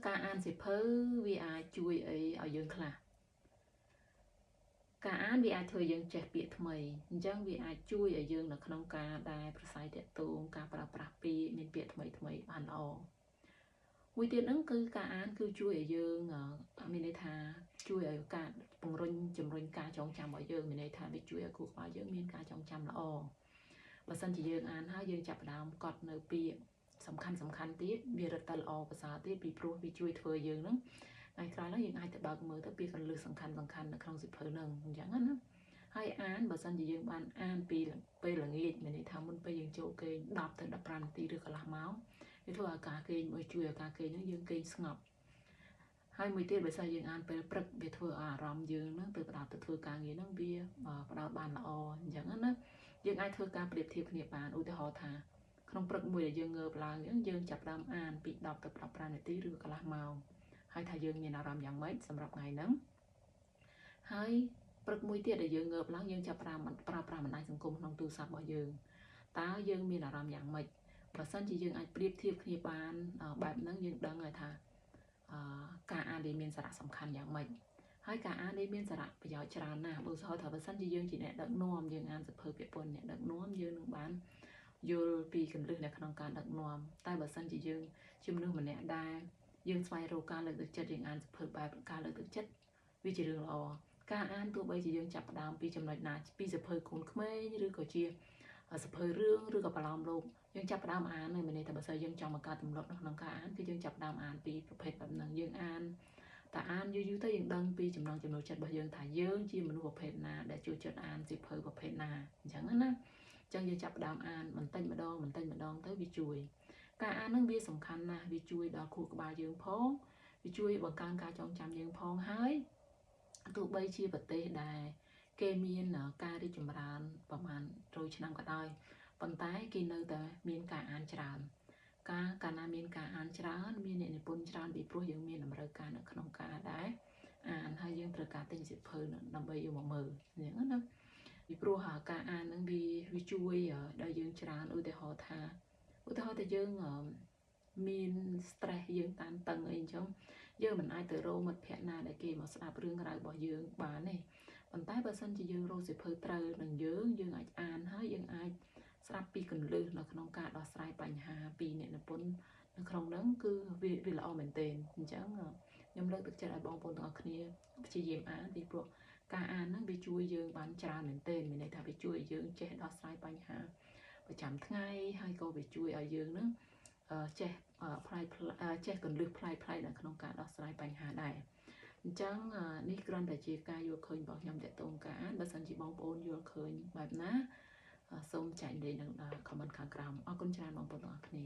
ការអានសិភៅវាអាចជួយអីឲ្យយើងខ្លះការអានវាអាចធ្វើយើងចេះពាក្យថ្មីអញ្ចឹងវាអាចជួយឲ្យយើងនៅក្នុងការដែលប្រស័យតាក់ទងការប្រើប្រាស់ពាក្យមានពាក្យថ្មីបានល្អមួយទៀតហ្នឹងគឺការអានគឺជួយឲ្យយើងមានន័យថាជួយឲ្យការពង្រឹងជំរុញការចងចាំរបស់យើងមានន័យថាវាជួយឲ្យគូក្បាលយើងមានការចងចាំល្អបើសិនជាយើងអានហើយយើងចាប់ផ្ដើមកត់នៅពាក្យសំខាន់ទៀតវារឹតតែល្អប្រសើរទៀតពីព្រោះវាជួយធ្វើយើងហ្នឹងថ្ងៃក្រោយហ្នឹងយើងអាចទៅបើកមើលទៅពាក្យកន្លឹះសំខាន់នៅក្នុងសៀវភៅហ្នឹងអញ្ចឹងណាហើយអានបើសិនជាយើងបានអានពីពេលល្ងាចមានន័យថាមុនពេលយើងចូលគេង10ទៅ15នាទីឬកន្លះម៉ោងវាធ្វើឲ្យការគេងជួយឲ្យការគេងហ្នឹងយើងគេងស្ងប់ហើយមួយទៀតបើសិនយើងអានពេលព្រឹកវាធ្វើឲ្យអារម្មណ៍យើងហ្នឹងទៅផ្ដោតទៅធ្វើការងារហ្នឹងវាផ្ដោតបានល្អអញ្ចឹងណាយើងអាចធ្វើការប្រៀបធៀបគ្នាបានឧទាហរណ៍ថាក្នុងព្រឹកមួយដែលយើងងើបឡើងយើងចាប់ផ្ដើមអានពី10ទៅ15នាទីឬកន្លះម៉ោងហើយថាយើងមានអារម្មណ៍យ៉ាងម៉េចសម្រាប់ថ្ងៃហ្នឹងហើយព្រឹកមួយទៀតដែលយើងងើបឡើងយើងចាប់ផ្ដើមប្រើប្រាស់បណ្ដាញសង្គមក្នុងទូរស័ព្ទរបស់យើងតើយើងមានអារម្មណ៍យ៉ាងម៉េចបើសិនជាយើងអាចប្រៀបធៀបគ្នាបានបែបហ្នឹងយើងដឹងហើយថាការអានវាមានសារៈសំខាន់យ៉ាងម៉េចហើយការអាននេះមានសារៈប្រយោជន៍ច្រើនណាស់ឧទាហរណ៍ថាបើសិនជាយើងជាអ្នកដឹកនាំយើងអានសៀវភៅពាក្យពន្ធអ្នកដឹកនាំយើងនឹងបានយល់ពីគន្លឹះនៅក្នុងការដឹកនាំតែបើសិនជាយើងជាមនុស្សម្នាក់ដែលយើងស្វែងរកការលើកទឹកចិត្តយើងអានសៀវភៅបែបការលើកទឹកចិត្តវាជារឿងល្អការអានទោះបីជាយើងចាប់ផ្ដើមពីចំណុចណាពីសៀវភៅកូនក្មេងឬក៏ជាសៀវភៅរឿងឬក៏ប្រឡំលោកយើងចាប់ផ្ដើមអាននៅមានន័យថាបើសិនយើងចង់បង្កើតទម្លាប់នៅក្នុងការអានគឺយើងចាប់ផ្ដើមអានពីប្រភេទបែបហ្នឹងយើងអានតែអានយូរទៅយើងដឹងពីចំណង់ចំណូលចិត្តរបស់យើងថាយើងជាមនុស្សប្រភេទណាដែលចូលចិត្តអានសៀវភៅប្រភេទណាអញ្ចឹងណាអញ្ចឹងយើងចាប់ផ្ដើមអានបន្តិចម្ដងទៅវាជួយការអានហ្នឹងវាសំខាន់ណាស់វាជួយដល់ខួរក្បាលយើងផងវាជួយបង្កើនការចងចាំយើងផងហើយទោះបីជាប្រទេសដែលគេមានការរីកចម្រើនប្រហែល100ឆ្នាំក៏ដោយប៉ុន្តែគេនៅតែមានការអានច្រើនកាលណាមានការអានច្រើនមានអ្នកនិពន្ធច្រើនពីព្រោះយើងមានតម្រូវការនៅក្នុងការដែរអានហើយយើងត្រូវការទិញសៀវភៅដើម្បីយកមកមើលអញ្ចឹងណាពីព្រោះការអានហ្នឹងវាជួយដល់យើងច្រើនឧទាហរណ៍ថាយើងមាន stress យើងតានតឹងអីអញ្ចឹងយើងមិនអាចទៅរកមិត្តភ័ក្តិណាដែលគេមកស្ដាប់រឿងរ៉ាវរបស់យើងបានទេប៉ុន្តែបើសិនជាយើងរកសៀវភៅត្រូវនឹងយើងអាចអានហើយយើងអាចស្ដាប់ពីគន្លឹះនៅក្នុងការដោះស្រាយបញ្ហាពីអ្នកនិពន្ធនៅក្នុងហ្នឹងគឺវាល្អមែនទែនអញ្ចឹងខ្ញុំលើកទឹកចិត្តឲ្យបងប្អូនទាំងអស់គ្នាព្យាយាមអានពីព្រោះការអានហ្នឹងវាជួយយើងបានច្រើនមែនទែនមានន័យថាវាជួយឲ្យយើងចេះដោះស្រាយបញ្ហាប្រចាំថ្ងៃហើយក៏វាជួយឲ្យយើងហ្នឹងចេះចេះគន្លឹះផ្លែកនៅក្នុងការដោះស្រាយបញ្ហាដែរអញ្ចឹងនេះគ្រាន់តែជាការយល់ឃើញរបស់ខ្ញុំទាក់ទងការអានបើសិនជាបងប្អូនយល់ឃើញបែបណាសូមចែករំលែកនៅ comment ខាងក្រោមអរគុណច្រើនបងប្អូនទាំងអស់គ្នា